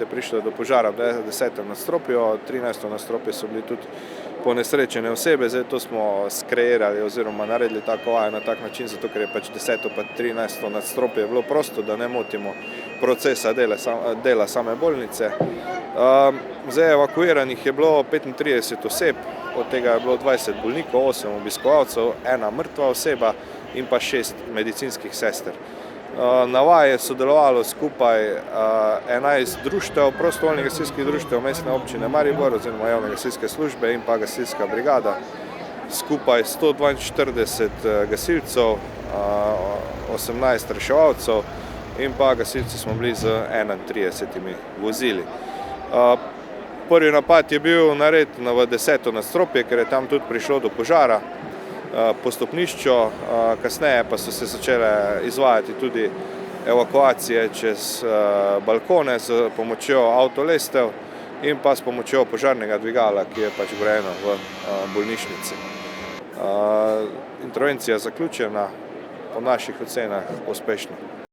Je prišlo do požara v 10. nadstropju, 13. nadstropju so bili tudi ponesrečene osebe, zdaj to smo skreirali oziroma naredili tako vajo na tak način, zato ker je pač 10. pa 13. nadstropje bilo prosto, da ne motimo procesa dela same bolnice. Zdaj evakuiranih je bilo 35 oseb, od tega je bilo 20 bolnikov, 8 obiskovalcev, 1 mrtva oseba in pa 6 medicinskih sester. Na vaji je sodelovalo skupaj 11 društev, prostovoljnih gasilskih društev Mestne občine Maribor oziroma javne gasilske službe in pa gasilska brigada. Skupaj 142 gasilcev, 18 reševalcev in pa gasilci smo bili z 31 vozili. Prvi napad je bil nareden v 10. nadstropje, ker je tam tudi prišlo do požara po stopnišču, kasneje pa so se začele izvajati tudi evakuacije čez balkone s pomočjo avtolestev in pa s pomočjo požarnega dvigala, ki je pač vgrajeno v bolnišnici. Intervencija zaključena, po naših ocenah uspešno.